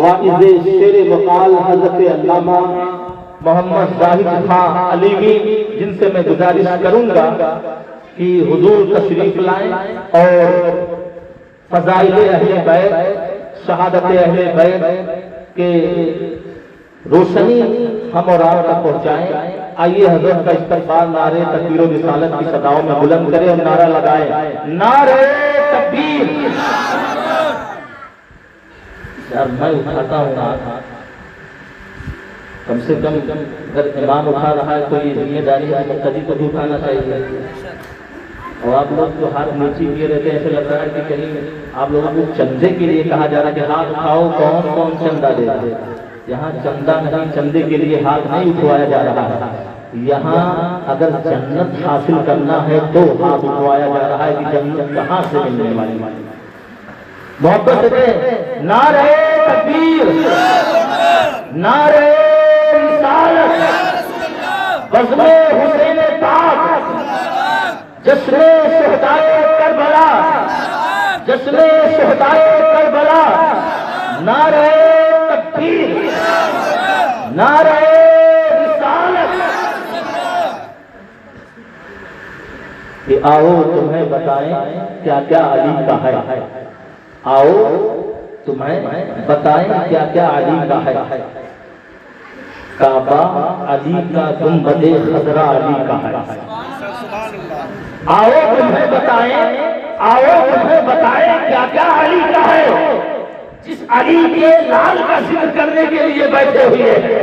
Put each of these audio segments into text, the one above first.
Wise शेर वकाल हज़रत अल्लामा मोहम्मद जाहिद खां अलीमी, जिनसे मैं गुजारिश करूंगा कि हुजूर तशरीफ लाएं और फज़ाइल अहले बैत, शहादत अहले बैत के रोशनी हम और आप तक पहुंचाएं। आइए हजरत का इस्तकबाल नारे तकबीर व रिसालत की सदाओं में बुलंद करें और नारा लगाएं, नारे तकबीर। यार मैं उठाता हूँ ना, कम से कम अगर इमाम उठा रहा है तो ये जिम्मेदारी है मुक्तदी को भी उठाना चाहिए। और आप लोग जो हाथ नीचे किए रहते हैं, ऐसे लग रहा है कि कहीं आप लोगों को चंदे के लिए कहा जा रहा है कि हाथ उठाओ, कौन कौन चंदा देता है। यहाँ चंदा नहीं, चंदे के लिए हाथ नहीं उठवाया जा रहा है। यहाँ अगर जन्नत हासिल करना है तो हाथ उठवाया जा रहा है कि जन्नत कहाँ से मिलने वाली। मोहब्बत से नारे तकबीर, नारे बज़्मे हुसैन पाक, जश्ने शुहदाए करबला, जश्ने शुहदाए करबला, नारे तकबीर, नारे रिसालत। कि आओ तुम्हें बताएं क्या क्या अली का है, आओ तुम्हें बताएं क्या क्या अली का है। काबा अली का, गुंबदे खजरा अली का है। आओ तुम्हें बताएं, आओ तुम्हें बताएं क्या क्या अली का है। जिस अली के लाल का जिक्र करने के लिए बैठे हुए हैं,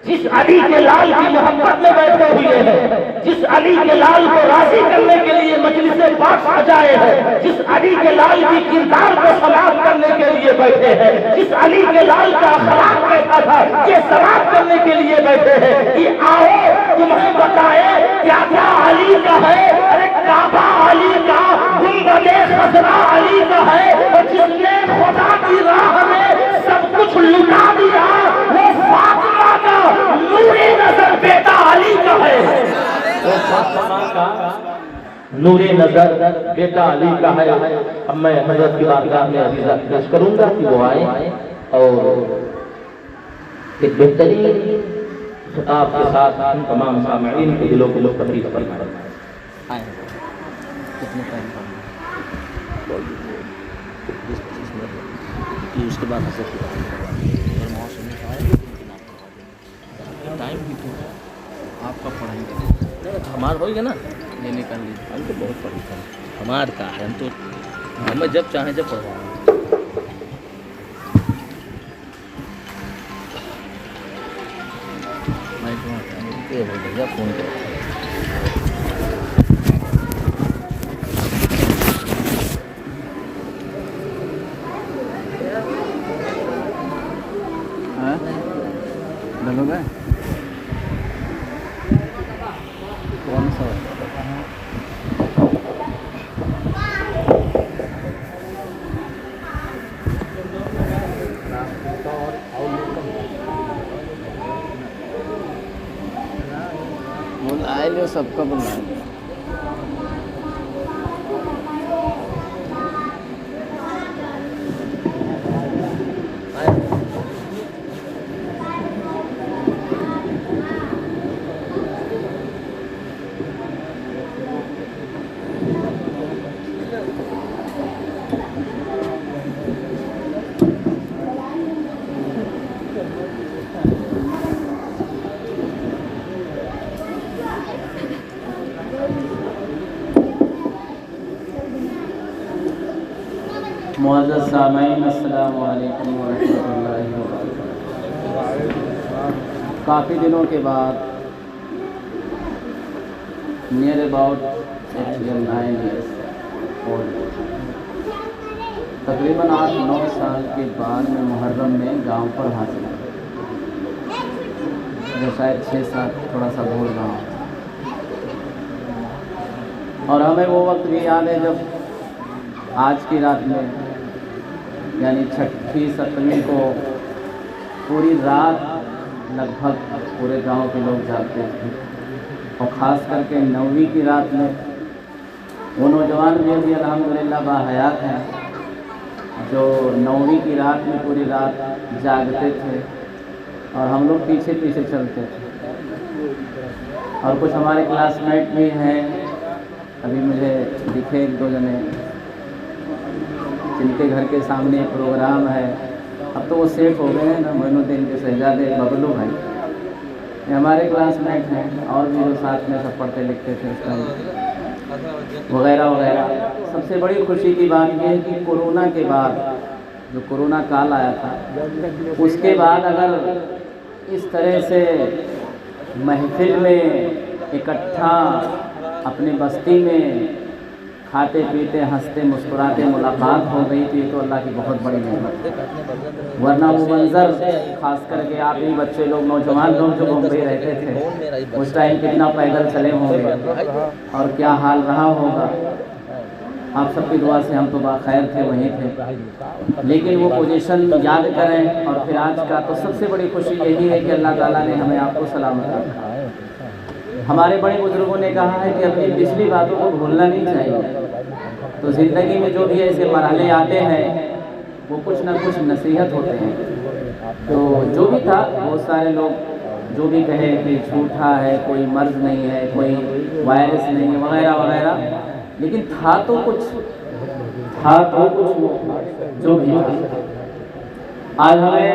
जिस अली के लाल की मोहब्बत में बैठे हुए हैं, जिस अली के लाल को राजी करने के लिए मजलिस पाक सजाए हैं, जिस अली के लाल की किरदार को समाप्त करने के लिए बैठे हैं, जिस अली के लाल का अखलाक बैठा था ये समाप्त करने के लिए बैठे हैं। कि आओ तुम्हें बताए क्या क्या अली का है। अरे काबा अली का, गुंबदे खजरा अली का है। और जिसने खुदा की राह में सब कुछ लुटा दिया वो फातिमा का नूरे नजर बेटा अली का है। वो फातिमा का नूरे नजर बेटा अली का है। अब मैं हजरत की बारगाह में अजीज़ा पेश करूंगा कि वो आए और एक बेहतरीन खिताब के साथ इन तमाम सामईन के दिलों को मुस्तफ़ीज़ फरमाएं। उसके बाद टाइम भी तो आपका पढ़ाएंगे, हमारा होगा ना, ये निकाल लीजिए। हम तो बहुत पढ़े, हमार का है, हम तो हमें जब चाहे जब पढ़वाएंगे। भैया फोन कर लगोगे कौन सा बुलाए लो, सबका बुलाए। मुअज़्ज़ज़ सामईन, अस्सलामु अलैकुम व रहमतुल्लाहि व बरकातुहू। काफ़ी दिनों के बाद नियर अबाउट 9 years ओल्ड, तकरीबन 8-9 साल के बाद मैं मुहर्रम में गांव पर हासिल हुआ, जो शायद 6-7 थोड़ा सा दूर गाँव। और हमें वो वक्त भी याद है जब आज की रात में यानी 6वीं 7वीं को पूरी रात लगभग पूरे गांव के लोग जागते थे। और ख़ास करके 9वीं की रात में वो नौजवान भी अभी अल्हम्दुलिल्लाह बाहयात हैं जो 9वीं की रात में पूरी रात जागते थे और हम लोग पीछे पीछे चलते थे। और कुछ हमारे क्लासमेट भी हैं, अभी मुझे दिखे 1-2 जने जिनके घर के सामने प्रोग्राम है। अब तो वो सेठ हो गए हैं ना, मोइनुद्दीन के शहजादे बबलू भाई, ये हमारे क्लासमेट हैं। और भी जो साथ में सब पढ़ते लिखते थे उस टाइम वगैरह वगैरह। सबसे बड़ी खुशी की बात यह है कि कोरोना के बाद, जो कोरोना काल आया था, उसके बाद अगर इस तरह से महफिल में इकट्ठा अपने बस्ती में खाते पीते हंसते मुस्कुराते मुलाकात हो गई थी, तो अल्लाह की बहुत बड़ी नेमत है। वरना वो मंजर खास करके आप ही बच्चे लोग, नौजवान लोग जो मुंबई रहते थे उस टाइम कितना पैदल चले होंगे और क्या हाल रहा होगा। आप सबकी दुआ से हम तो बाखैर थे, वहीं थे। लेकिन वो पोजीशन याद करें और फिर आज का, तो सबसे बड़ी खुशी यही है कि अल्लाह ताला ने हमें आपको सलामत रखा। हमारे बड़े बुजुर्गों ने कहा है कि अपनी पिछली बातों को भूलना नहीं चाहिए। तो ज़िंदगी में जो भी ऐसे मरहले आते हैं वो कुछ ना कुछ नसीहत होते हैं। तो जो भी था, बहुत सारे लोग जो भी कहे कि झूठा है, कोई मर्ज नहीं है, कोई वायरस नहीं है वगैरह वगैरह, लेकिन था तो कुछ जो भी था। आज हमें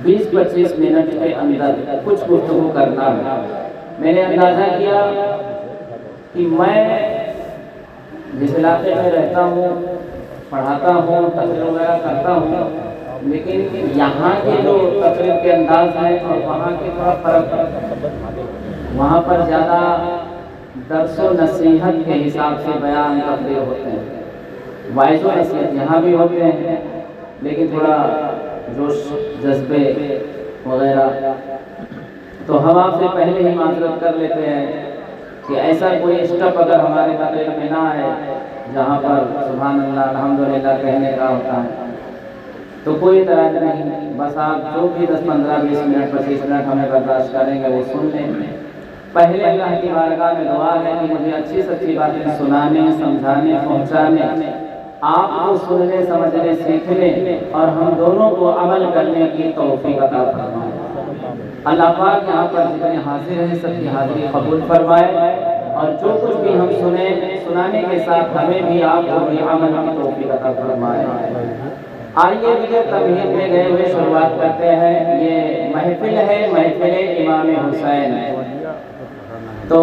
20-25 मिनट के अंदर कुछ गुफ्तगू करना है। मैंने अंदाज़ा किया कि मैं जिस इलाके में रहता हूँ, पढ़ाता हूँ, तकरीर वगैरह करता हूँ, लेकिन यहाँ के जो तकरीर के अंदाज हैं और वहाँ के थोड़ा फ़र्क है। वहाँ पर ज़्यादा दर्स व नसीहत के हिसाब से बयान तकरीर होते हैं। वाइज़ व नसीहत यहाँ भी होते हैं, लेकिन थोड़ा जोश जज्बे वगैरह। तो हम आपसे पहले ही माजरत कर लेते हैं कि ऐसा कोई स्टेप अगर हमारे तकरीर में ना है जहाँ पर सुभान अल्लाह अल्हम्दुलिल्लाह कहने का होता है, तो कोई तरह नहीं। बस आप जो भी 10, 15, 20 मिनट, 25 मिनट हमें बर्दाश्त करेंगे वो सुन लें। पहले अल्लाह की बारगाह में दुआ है कि मुझे अच्छी सच्ची बातें सुनाने, समझाने, पहुँचाने, आपको सुनने, समझने, सीखने और हम दोनों को अमल करने की तौफीक अता फरमाए। अल्लाह पाक यहाँ पर जितने हाजिर हैं सबकी हाजिरी कबूल फरमाए और जो कुछ भी हम सुनाने के साथ हमें भी आपको भी अमल की तौफीक अता फरमाए। आइए बगैर तमहीद में गए हुए शुरुआत करते हैं। ये महफिल है, महफिल इमाम हुसैन। तो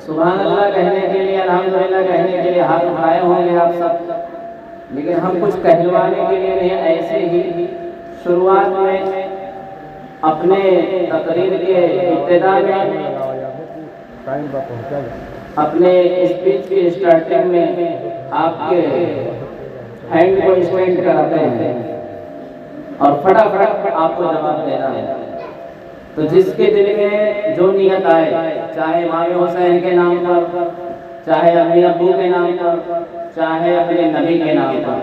सुभान अल्लाह कहने के लिए, अल्हम्दुलिल्लाह कहने के लिए हाथ उठाए होंगे आप सब, लेकिन हम कुछ कहलवाने के लिए नहीं, ऐसे ही शुरुआत में अपने तकरीर के इब्तिदा में, अपने स्पीच की स्टार्टिंग में आपके हैंड को स्टैंड कराते हैं और फटाफट आपको जवाब देना है। तो जिसके दिल में जो नियत आए, चाहे इमाम हुसैन के नाम पर, चाहे अम्मी अब्बू के नाम पर, चाहे अपने नबी के नाम पर,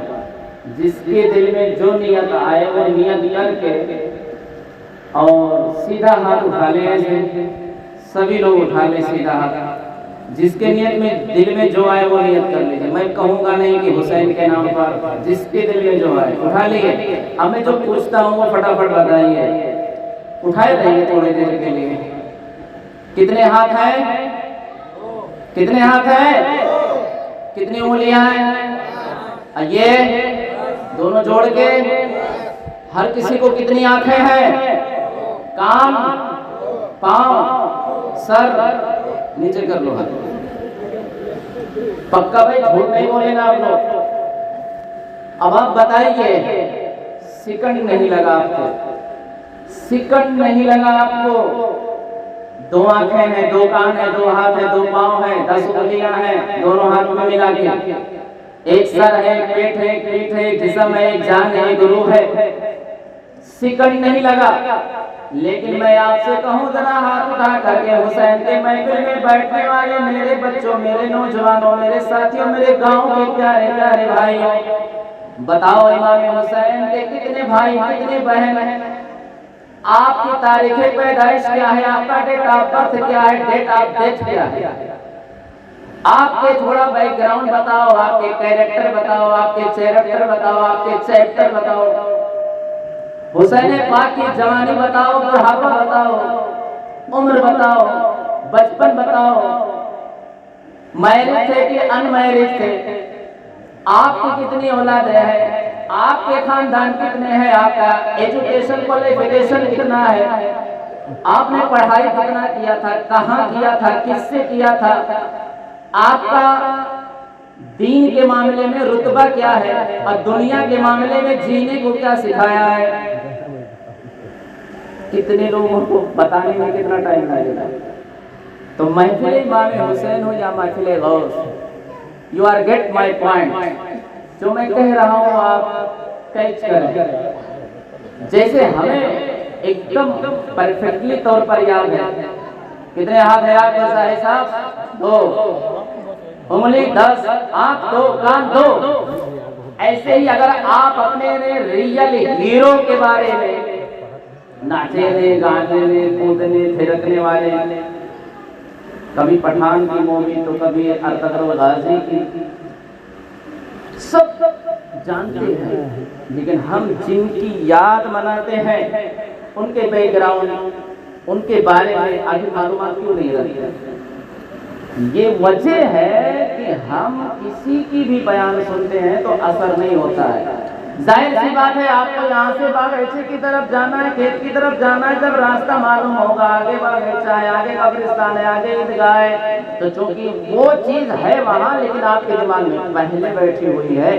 जिसके दिल में जो नियत आए वो नियत करके और सीधा हाथ उठा ले। ऐसे सभी लोग उठा ले सीधा हाथ। जिसके नियत में दिल में जो आए वो नियत कर लीजिए। मैं कहूँगा नहीं कि हुसैन के नाम पर, जिसके दिल में जो आए उठा लीजिए। अब मैं जो पूछता हूँ वो फटाफट बताइए, उठाए रहिए थोड़ी देर के लिए। कितने हाथ हैं? कितने हाथ हैं? कितनी उंगलियां हैं? ये दोनों जोड़ के। हर किसी को कितनी आंखें हैं? कान, पांव, सर, नीचे कर लो हाथ। पक्का भाई, झूठ नहीं बोलेना आप लोग। अब आप बताइए, सेकंड नहीं लगा आपको, सेकंड नहीं लगा आपको। 2 आंखें हैं, 2 कान है, 2 हाथ है, 2 पांव है, 10 उंगलियां हैं, दोनों हाथ में मिला के। एक सर है, एक पेट है, एक पीठ है, एक जिस्म है, एक जान है, एक रूह है। सेकंड नहीं लगा। लेकिन मैं आपसे कहूँ जरा हाथ उठा करके, हुसैन के महफिल में बैठने वाले मेरे बच्चों, मेरे नौजवानों, मेरे साथियों, मेरे गांव के प्यारे प्यारे भाइयों, बताओ इमाम हुसैन के कितने भाई, कितने बहन हैं? आपकी तारीख पैदाइश क्या है? आपका डेट ऑफ बर्थ क्या है? डेट ऑफ डेथ क्या है? आपके थोड़ा बैकग्राउंड बताओ, आपके कैरेक्टर बताओ, आपके चैरेक्टर बताओ, आपके चैप्टर बताओ, हुसैन पाक की जवानी बताओ, बुढ़ापा बताओ, उम्र बताओ, बचपन बताओ, मैरिज थे कि अनमैरिज थे, आपकी कितनी औलाद है, आपके खानदान कितने हैं, आपका एजुकेशन क्वालिफिकेशन कितना है, आपने पढ़ाई कितना किया था, कहाँ किया था, किससे किया था, आपका दीन के मामले में रुतबा क्या है और दुनिया के मामले में जीने को क्या सिखाया है। कितने लोगों को बताने में कितना टाइम लगेगा। तो महफिल इमाम हुसैन हो या महफिल गौस, you are get my point. जो मैं कह रहा हूँ आप कैच करें। जैसे हमें एकदम परफेक्टली तौर पर याद है, कितने हाथ है आपके साहिब साहब? 2, उंगली 10, आंख 2, कान 2। ऐसे ही अगर आप अपने रियल हीरो के बारे में, नाचने गाने कूदने थिरकने वाले, कभी पठान की मूवी तो कभी अर्तगरुल गाजी की, सब जानते हैं, लेकिन हम जिनकी याद मनाते हैं उनके बैकग्राउंड, उनके बारे में आगे मालूमात क्यों नहीं रखते? ये वजह है कि हम किसी की भी बयान सुनते हैं तो असर नहीं होता है। जाहिर सी बात है, आपको यहाँ से बागीचे की तरफ जाना है, खेत की तरफ जाना है, जब रास्ता मालूम होगा, आगे बागीचा है, आगे कब्रिस्तान है, आगे ईदगाह है, तो चूंकि वो चीज है वहाँ, लेकिन आपके दिमाग में पहले बैठी हुई है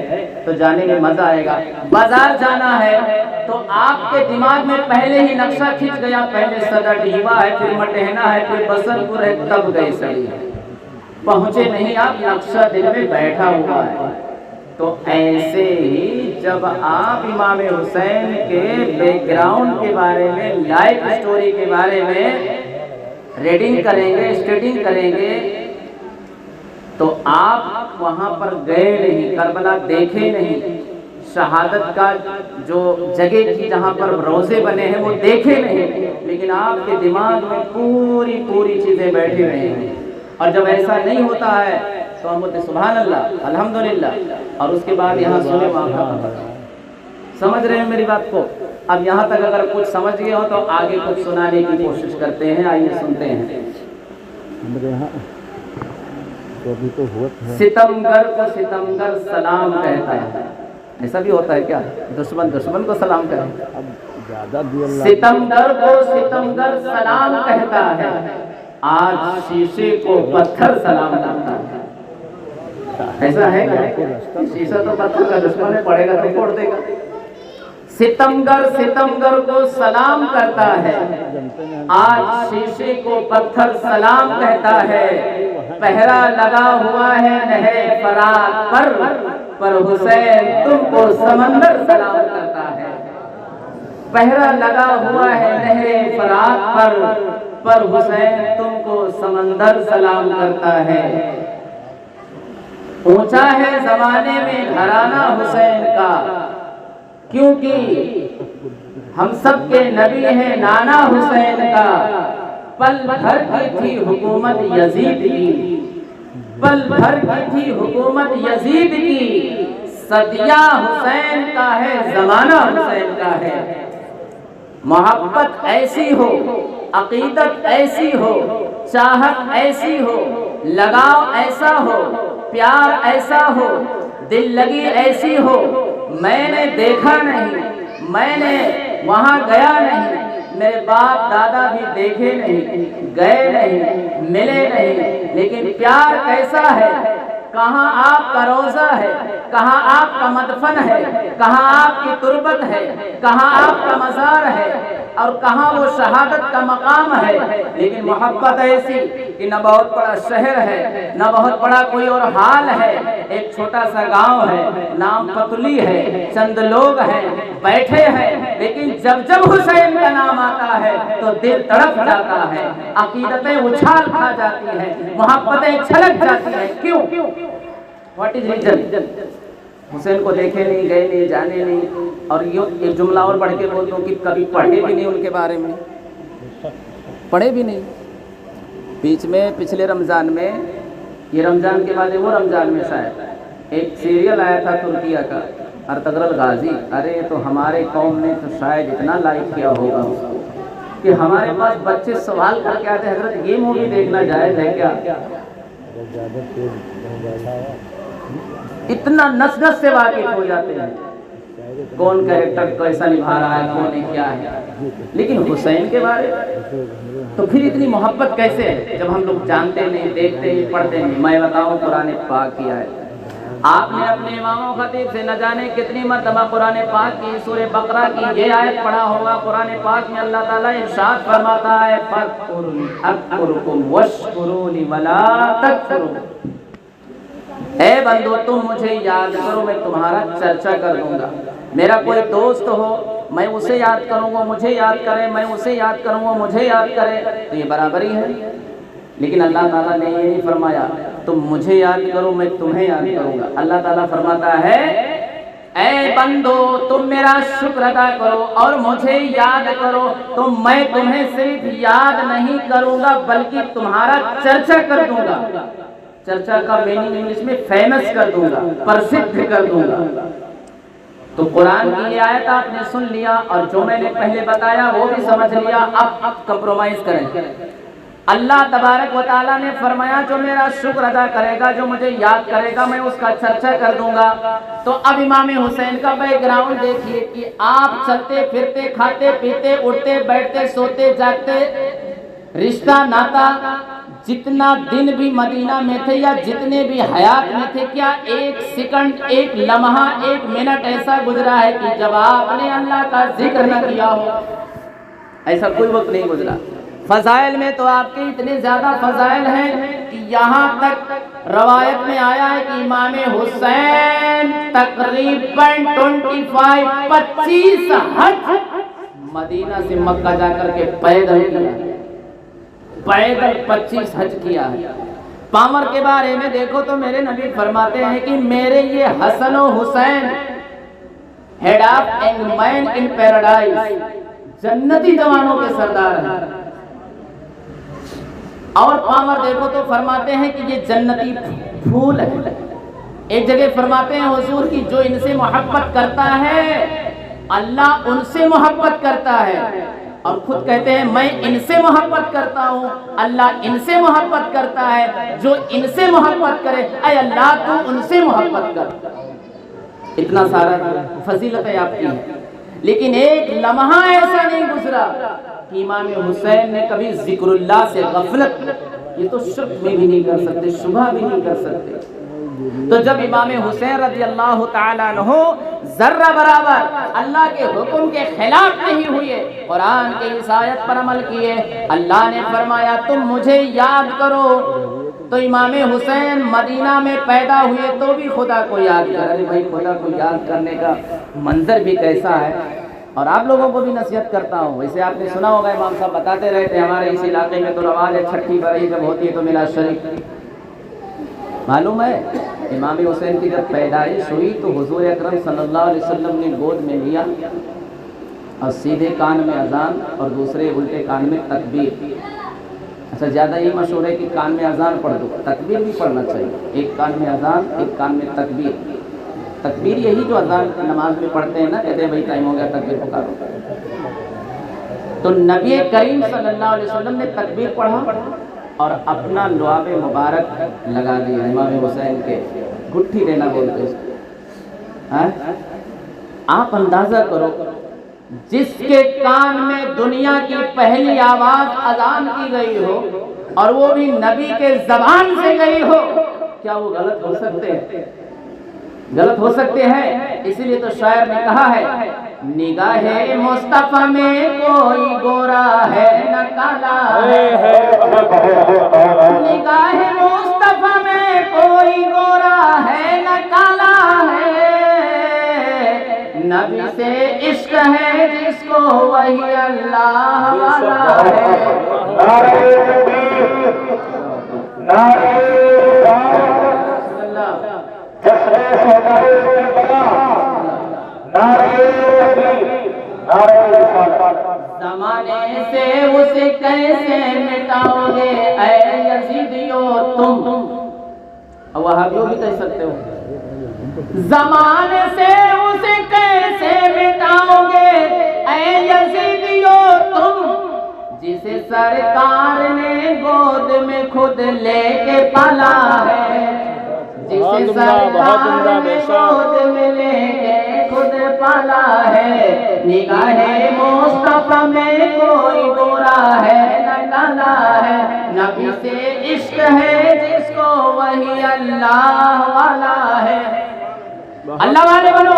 तो जाने में मजा आएगा। बाजार जाना है तो आपके दिमाग में पहले ही नक्शा खिंच गया, पहले सदर ढीवा है, फिर मटहना है, फिर बसंतपुर है, तब गए सही पहुंचे नहीं, आप नक्शा दिल में बैठा हुआ है। तो ऐसे ही जब आप इमाम हुसैन के बैकग्राउंड के बारे में, लाइफ स्टोरी के बारे में रीडिंग करेंगे, स्टडिंग करेंगे, तो आप वहां पर गए नहीं, करबला देखे नहीं, शहादत का जो जगह थी जहां पर रोजे बने हैं वो देखे नहीं, लेकिन आपके दिमाग में पूरी चीजें बैठी रही। और जब ऐसा नहीं होता है तो हम बोलते सुभान अल्लाह, अल्हम्दुलिल्लाह, और उसके बाद यहाँ सुने वहाँ समझ रहे हैं मेरी बात को। अब यहाँ तक अगर कुछ समझ गए हो तो आगे कुछ सुनाने की कोशिश करते हैं, आइए सुनते हैं। सितमगर को सितमगर सलाम कहता है, ऐसा भी होता है क्या? दुश्मन को सलाम कहता है। सितमगर को सितमगर सलाम कहता है, आज शीशे को पत्थर सलाम करता है। ऐसा है क्या? शीशा तो पत्थर का दुश्मन है, पड़ेगा तो फोड़ देगा। सितमगर को सलाम करता है, आज शीशे को पत्थर सलाम कहता है। पहरा लगा हुआ है नहरे फरात पर हुसैन तुमको समंदर सलाम करता है। पहरा लगा हुआ है नहरे फरात पर हुसैन तुमको समंदर सलाम करता है। ऊंचा है जमाने में घराना हुसैन का, क्योंकि हम सबके नबी हैं नाना हुसैन का। पल भर की थी हुकूमत यजीद की, पल भर की थी हुकूमत यजीद की। सदिया हुसैन का है, जमाना हुसैन का है। मोहब्बत ऐसी हो, अकीदत ऐसी हो, चाहत ऐसी हो, लगाव ऐसा हो, प्यार ऐसा हो, दिल लगी ऐसी हो, मैंने देखा नहीं, मैंने वहां गया नहीं, मेरे बाप दादा भी देखे नहीं, गए नहीं, मिले नहीं, लेकिन प्यार कैसा है, कहाँ आपका रोजा है, कहाँ आपका मदफन है, कहाँ आपकी तुरबत है, कहाँ आपका मज़ार है, और कहाँ वो शहादत का मकाम है। लेकिन मोहब्बत ऐसी कि न बहुत बड़ा शहर है, न बहुत बड़ा कोई और हाल है, एक छोटा सा गांव है, नाम पतली है, चंद लोग हैं, बैठे हैं, लेकिन जब जब हुसैन का नाम आता है तो दिल तड़प जाता है, अकीदतें उछाल खा जाती है, मोहब्बतें छलक जाती है। क्यों? What is reason? हुसैन को देखे नहीं, गए नहीं, जाने नहीं। और यो एक जुमला और पढ़ के बोल दूं कि कभी पढ़े भी नहीं उनके बारे में, पढ़े भी नहीं। बीच में पिछले रमज़ान में ये रमज़ान के बाद वो रमज़ान में शायद एक सीरियल आया था तुर्किया का अर्तगरल गाजी। अरे तो हमारे कौम ने तो शायद इतना लाइक किया होगा उसको कि हमारे पास बच्चे सवाल करके आते हैं, हजरत ये मूवी देखना जायज़ है क्या? इतना नस नस से वाकिफ हो जाते हैं कौन कैरेक्टर कैसा निभा रहा है, कौन क्या है। लेकिन हुसैन के बारे में तो फिर इतनी मोहब्बत कैसे है जब हम लोग जानते नहीं, देखते नहीं, पढ़ते नहीं। मैं बताऊं कुरान पाक किया है, आपने अपने इमामों खतीब से न जाने कितनी मर्तबा कुरान पाक की सूरह बकरा की ये आयत पढ़ा होगा। कुरान पाक में अल्लाह ताला इरशाद फरमाता है फज़कुरुनी अज़कुरुकुम वश्कुरूनी वला तकफुरून। ए बंदो तुम मुझे याद करो, मैं तुम्हारा चर्चा कर दूंगा। मेरा कोई दोस्त हो, मैं उसे याद करूंगा, मुझे याद करे, मैं उसे याद करूंगा, मुझे याद करे, तो ये बराबरी है। लेकिन अल्लाह ताला ने ये नहीं फरमाया तुम मुझे याद करो मैं तुम्हें याद करूंगा। अल्लाह ताला फरमाता है ऐ बंदो तुम मेरा शुक्र अदा करो और मुझे याद करो, तो मैं तुम्हें सिर्फ याद नहीं करूंगा बल्कि तुम्हारा चर्चा कर दूंगा। चर्चा का मीनिंग इंग्लिश में फेमस कर दूंगा, प्रसिद्ध कर दूंगा। तो कुरान की ये आयत आपने सुन लिया और जो मैंने पहले बताया वो भी समझ लिया। अब कंप्रोमाइज करें। अल्लाह तबारक व तआला ने फरमाया जो मेरा शुक्र अदा करेगा, जो मुझे याद करेगा, मैं उसका चर्चा कर दूंगा। तो अब इमाम हुसैन का बैकग्राउंड देखिए कि आप चलते फिरते, खाते पीते, उठते बैठते, सोते जागते, रिश्ता नाता जितना दिन भी मदीना में थे या जितने भी हयात में थे, क्या एक सेकंड, एक लम्हा, एक मिनट ऐसा गुजरा है कि जब आपने अल्लाह का जिक्र न किया हो? ऐसा कोई वक्त नहीं गुजरा। फजाइल में तो आपके इतने ज्यादा फजाइल हैं कि यहाँ तक रवायत में आया है कि इमाम हुसैन तकरीबन 25 हज मदीना से मक्का जाकर के पैदल 25 हज किया है। पामर के बारे में देखो तो मेरे नबी फरमाते हैं कि मेरे ये हसन और Hussain head of and man in paradise, जन्नती जवानों के सरदार हैं। और पामर देखो तो फरमाते हैं कि ये जन्नती फूल है। एक जगह फरमाते हैं हुजूर की जो इनसे मोहब्बत करता है अल्लाह उनसे मोहब्बत करता है, और खुद कहते हैं मैं इनसे मोहब्बत करता हूँ, अल्लाह इनसे मोहब्बत करता है। जो इनसे मोहब्बत करे ऐ अल्लाह तू उनसे मोहब्बत कर। इतना सारा फजीलत है आपकी है, लेकिन एक लम्हा ऐसा नहीं गुजरा कि इमाम हुसैन ने कभी जिक्रुल्लाह से गफलत, ये तो शक में भी नहीं कर सकते, शुबह भी नहीं कर सकते। तो जब इमाम हुसैन रज़ी अल्लाह ताला अन्हु जर्रा बराबर अल्लाह के हुक्म के खिलाफ नहीं हुए, कुरान की इस आयत पर अमल किए, अल्लाह ने फरमाया तुम मुझे याद करो। तो इमाम हुसैन मदीना में पैदा हुए तो भी खुदा को याद कर। अरे भाई खुदा को याद करने का मंजर भी कैसा है। और आप लोगों को भी नसीहत करता हूँ, वैसे आपने सुना होगा इमाम साहब बताते रहते हैं हमारे इस इलाके में तो रवाज है छठी बरई जब होती है तो मिलाद शरीफ। मालूम है इमाम हुसैन की जब पैदाइश हुई तो हुजूर अकरम सल्लल्लाहु अलैहि वसल्लम ने गोद में लिया और सीधे कान में अजान और दूसरे उल्टे कान में तकबीर। अच्छा ज़्यादा ये मशहूर है कि कान में अजान पढ़ दो, तकबीर भी पढ़ना चाहिए। एक कान में अजान, एक कान में तकबीर। तकबीर यही जो अजान नमाज में पढ़ते हैं ना, कहते हैं भाई टाइम हो गया तकबीर पुकारो। तो नबी करीम सल्लल्लाहु अलैहि वसल्लम ने तकबीर पढ़ा और अपना लुआब मुबारक लगा दिया इमाम हुसैन के, गुट्ठी देना बोलते हैं। आप अंदाजा करो जिसके कान में दुनिया की पहली आवाज अजान की गई हो और वो भी नबी के जबान से गई हो, क्या वो गलत हो सकते हैं? गलत हो सकते हैं। इसीलिए तो शायर ने कहा है निगाहे मुस्तफा में कोई गोरा है न काला है, निगाहे मुस्तफा में कोई गोरा है न काला है, नबी से इश्क है जिसको वही अल्लाह वाला है। ज़माने से उसे कैसे मिटाओगे ऐ यज़ीदियो तुम, और वहाबियों भी कह सकते हो, ज़माने से उसे कैसे मिटाओगे ऐ यज़ीदियों तुम, जिसे सरकार ने गोद में खुद लेके पाला है, जिसे सरकार ने गोद में लेके खुद पाला है। निगाहे मुस्तफा में कोई गोरा है न काला है, नबी से इश्क है जिसको वही अल्लाह वाला है। अल्लाह वाले बनो।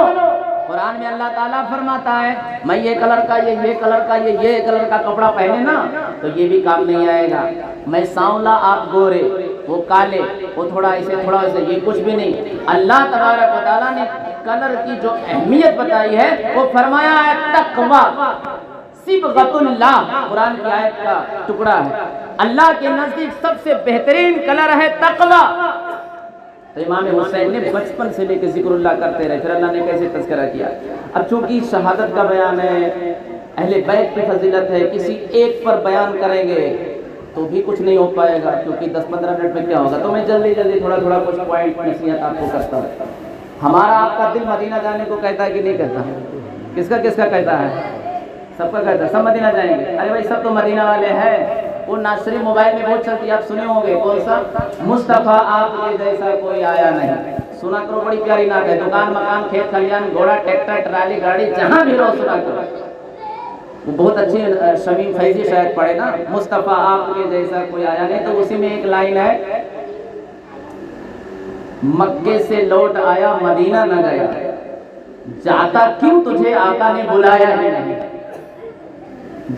कुरान में अल्लाह ताला फरमाता है मैं ये कलर का ये कलर का ये कलर का कपड़ा पहने ना तो ये भी काम नहीं आएगा। मैं सांवला आप गोरे, वो काले, वो थोड़ा ऐसे ये कुछ भी नहीं। अल्लाह तबारक व तआला ने कलर की जो अहमियत बताई है वो फरमाया है तकवा सिबगतुल्लाह, कुरान की आयत का टुकड़ा है। अल्लाह के नजदीक सबसे बेहतरीन कलर है तकवा। तो इमाम हुसैन ने बचपन से लेकर जिक्रुल्लाह करते रहे, फिर अल्लाह ने कैसे तज़किरा किया। अब चूंकि शहादत का बयान है, अहले बैत की फजीलत है, किसी एक पर बयान करेंगे तो भी कुछ नहीं हो पाएगा, क्योंकि 10-15 मिनट में क्या होगा। तो मैं जल्दी थोड़ा कुछ पॉइंट नसीहत आपको करता हूँ। हमारा आपका दिल मदीना जाने को कहता है कि नहीं कहता? किसका कहता है? सबका कहता है, सब मदीना जाएंगे। अरे भाई सब तो मदीना वाले हैं। वो नाशरी मोबाइल में बहुत चलती है, आप सुने होंगे, कौन सा? मुस्तफ़ा आपके जैसा कोई आया नहीं। सुना करो, बड़ी प्यारी नात है। दुकान मकान खेत खलियान घोड़ा ट्रैक्टर ट्राली गाड़ी जहाँ भी रहो सुना करो। वो बहुत अच्छी शमीम फैजी शायद पढ़े ना, मुस्तफ़ा आपके जैसा कोई आया नहीं। तो उसी में एक लाइन है, मक्के से लौट आया मदीना न गया, जाता क्यों तुझे आका ने बुलाया ही नहीं,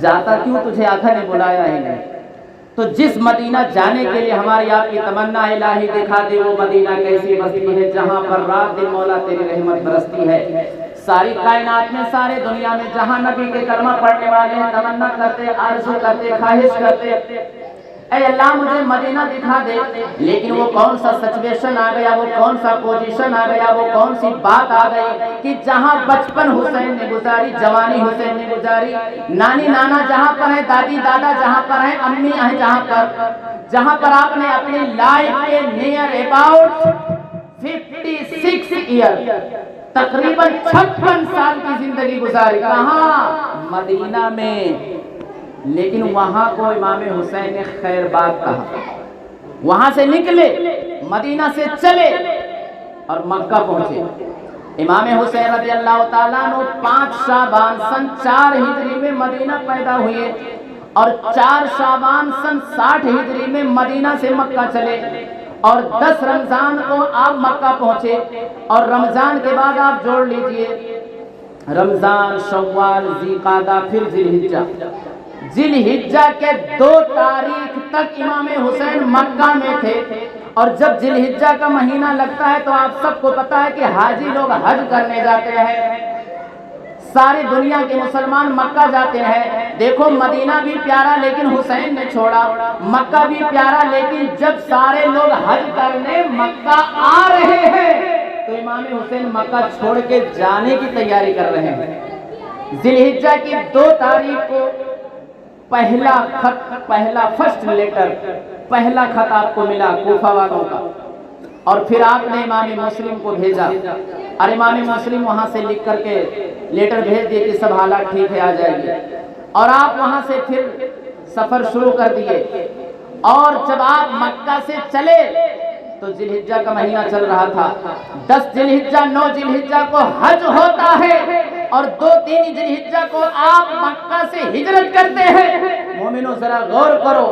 जाता क्यों तुझे आका ने बुलाया ही नहीं। तो जिस मदीना जाने के लिए हमारी आपकी तमन्ना इलाही दिखा दे, वो मदीना कैसी बस्ती है जहाँ पर रात दिन मौला तेरी रहमत बरसती है। सारी कायनात में, सारे दुनिया में जहाँ नबी के कलमा पढ़ने वाले तमन्ना करते, आरज़ू करते, ख्वाहिश करते, ऐ अल्लाह मुझे मदीना दिखा दे। लेकिन वो कौन सा सिचुएशन आ गया, वो कौन सा पोजीशन आ गया, वो कौन सी बात आ गई कि जहाँ बचपन हुसैन ने गुजारी, जवानी हुसैन ने गुजारी, नानी नाना जहाँ पर है, दादी दादा जहाँ पर है, अम्मी है जहाँ पर आपने अपनी लाइफ के नियर अबाउट 56 ईयर, तकरीबन 56 साल की जिंदगी गुजारी। कहाँ? मदीना में। लेकिन वहां को इमाम हुसैन ने खैर बात कहा। वहां से निकले, मदीना से चले और मक्का पहुंचे। इमाम हुसैन रज़ी अल्लाह ताला अन्हु 5 शाबान सन 4 हिजरी में मदीना पैदा हुए और 4 शाबान सन 60 हिजरी में मदीना से मक्का चले और 10 रमजान को आप मक्का पहुंचे। और रमजान के बाद आप जोड़ लीजिए रमजान, शव्वाल, ज़िलक़ादा, फिर ज़िलहिज्जा। ज़िलहिज्जा के 2 तारीख तक इमाम हुसैन मक्का में थे। और जब ज़िलहिज्जा का महीना लगता है तो आप सबको पता है कि हाजी लोग हज करने जाते हैं, सारी दुनिया के मुसलमान मक्का जाते हैं। देखो मदीना भी प्यारा लेकिन हुसैन ने छोड़ा, मक्का भी प्यारा लेकिन जब सारे लोग हज करने मक्का आ रहे हैं तो इमाम हुसैन मक्का छोड़ के जाने की तैयारी कर रहे हैं। ज़िलहिज्जा की 2 तारीख को पहला फर्स्ट लेटर, पहला खत आपको मिला कूफा वालों का। और फिर आपने इमाम मुस्लिम को भेजा और इमाम मुस्लिम वहां से लिख करके लेटर भेज दिए कि सब हालात ठीक है, आ जाएगी। और आप वहां से फिर सफर शुरू कर दिए। और जब आप मक्का से चले तो ज़िलहिज्जा का महीना चल रहा था। 10 ज़िलहिज्जा 9 ज़िलहिज्जा को हज होता है और 2-3 ज़िलहिज्जा को आप मक्का से हिजरत करते हैं। मोमिनो जरा गौर करो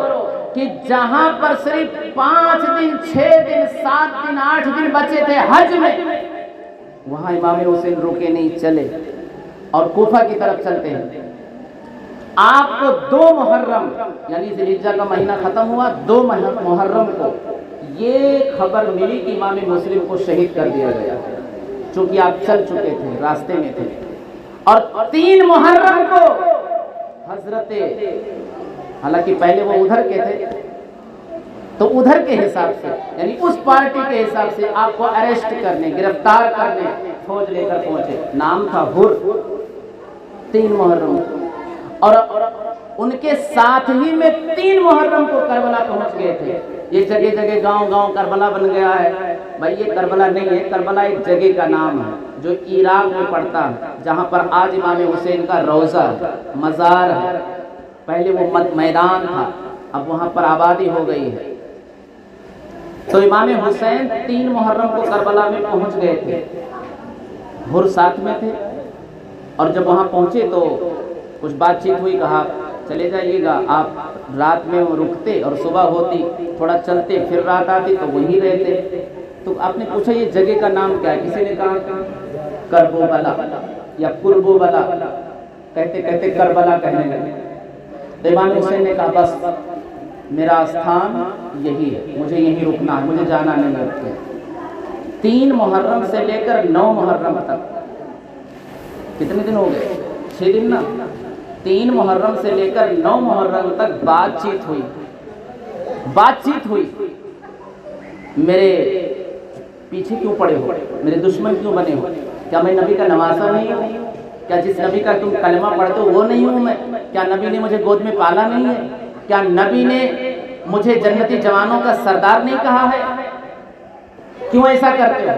कि जहां पर सिर्फ 5 दिन 6 दिन 7 दिन 8 दिन बचे थे हज में, वहां इमाम हुसैन रुके नहीं, चले और कूफा की तरफ चलते हैं। आपको 2 मुहर्रम यानी ज़िलहिज्जा का महीना खत्म हुआ, 2 मुहर्रम को ये खबर मिली कि इमाम मुस्लिम को शहीद कर दिया गया, चूंकि आप चल चुके थे, रास्ते में थे। और 3 मुहर्रम को हजरते, हालांकि पहले वो उधर के थे तो उधर के हिसाब से यानी उस पार्टी के हिसाब से आपको अरेस्ट करने, गिरफ्तार करने फौज लेकर पहुंचे। नाम था हुर। 3 मुहर्रम और उनके साथ ही में 3 मुहर्रम को करबला पहुंच गए थे। ये जगह जगह गांव गांव करबला बन गया है। भाई ये करबला नहीं है, करबला एक जगह का नाम है जो इराक में पड़ता है, जहाँ पर आज इमाम हुसैन का रोज़ा मज़ार है। पहले वो मैदान था, अब वहाँ पर आबादी हो गई है। तो इमाम हुसैन 3 मुहर्रम को करबला में पहुँच गए थे, हुर साथ में थे। और जब वहाँ पहुँचे तो कुछ बातचीत हुई, कहा चले जाइएगा, आप रात में रुकते और सुबह होती थोड़ा चलते, फिर रात आती तो वहीं रहते। तो आपने पूछा ये जगह का नाम क्या है? किसी ने कहा करबोबला या कुर्बोबला, कहते कहते करबला कहने लगे। तो इमाम हुसैन ने कहा बस मेरा स्थान यही है, मुझे यहीं रुकना है, मुझे जाना नहीं है। 3 मुहर्रम से लेकर 9 मुहर्रम तक, कितने दिन हो गए? 6 दिन ना। 3 मुहर्रम से लेकर 9 मुहर्रम तक बातचीत हुई। मेरे पीछे क्यों पड़े हो? मेरे दुश्मन क्यों बने हो? क्या मैं नबी का नवासा नहीं हूँ? क्या जिस नबी का तुम कलमा पढ़ते हो वो नहीं हूँ मैं? क्या नबी ने मुझे गोद में पाला नहीं है? क्या नबी ने मुझे जन्नती जवानों का सरदार नहीं कहा है? क्यों ऐसा करते हो?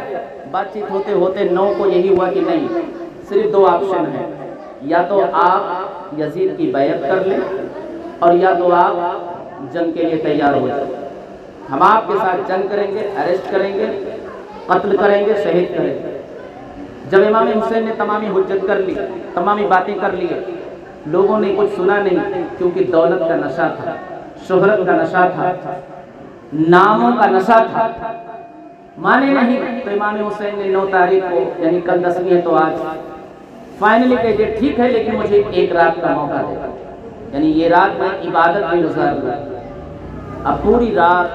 बातचीत होते होते 9 को यही हुआ कि नहीं, सिर्फ 2 ऑप्शन है, या तो आप यजीद की बैत कर लें और या तो आप जंग के लिए तैयार हो जाए। हम आपके साथ जंग करेंगे, अरेस्ट करेंगे, कत्ल करेंगे, शहीद करेंगे। जब इमाम हुसैन ने तमामी हुज्जत कर ली, तमामी बातें कर ली, लोगों ने कुछ सुना नहीं, क्योंकि दौलत का नशा था, शोहरत का नशा था, नामों का नशा था, माने नहीं। तो इमाम हुसैन ने 9 तारीख को, यानी कल 10वीं है, तो आज फाइनली कह दिया ठीक है, लेकिन मुझे 1 रात का मौका देगा, यानी ये रात मैं इबादत में गुजार दूँ। अब पूरी रात,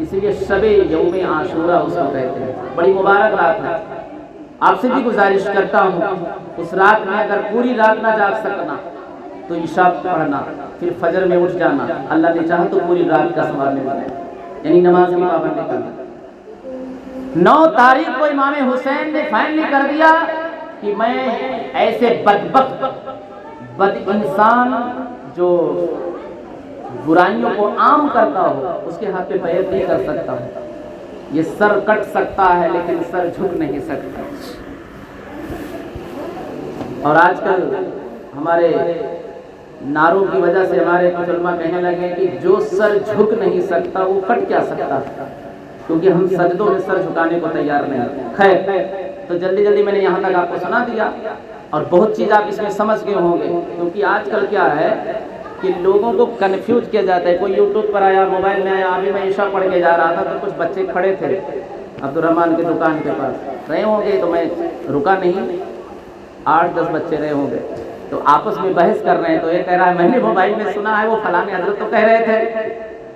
इसलिए शबे यौम आशूरा उसको कहते हैं, बड़ी मुबारक रात है। आपसे भी गुजारिश करता हूँ, उस रात में अगर पूरी रात ना जाग सकना तो इशा पढ़ना, फिर फजर में उठ जाना, अल्लाह ने चाहा तो पूरी रात का संभालने वाला है, यानी नमाज की पाबंदी करना। 9 तारीख को इमाम हुसैन ने फाइनली कर दिया कि मैं ऐसे बद इंसान जो बुराइयों को आम करता हो उसके हाथ पे बैत नहीं कर सकता हूँ। ये सर कट सकता है लेकिन सर झुक नहीं सकता। और आजकल हमारे नारों की वजह से हमारे कुछ उलमा कहने लगे कि जो सर झुक नहीं सकता वो कट क्या सकता, क्योंकि हम सजदों में सर झुकाने को तैयार नहीं। खैर, तो जल्दी जल्दी मैंने यहाँ तक आपको सुना दिया और बहुत चीज़ आप इसमें समझ गए होंगे, क्योंकि आजकल क्या है कि लोगों को कन्फ्यूज किया जाता है। कोई यूट्यूब पर आया, मोबाइल में आया, अभी मैं ईशा पढ़ के जा रहा था तो कुछ बच्चे खड़े थे अब्दुर्रहमान की दुकान के पास, रहे होंगे तो मैं रुका नहीं, 8-10 बच्चे रहे होंगे, तो आपस में बहस कर रहे हैं। तो ये कह रहा है मैंने मोबाइल में सुना है वो फलाने हजरत तो कह रहे थे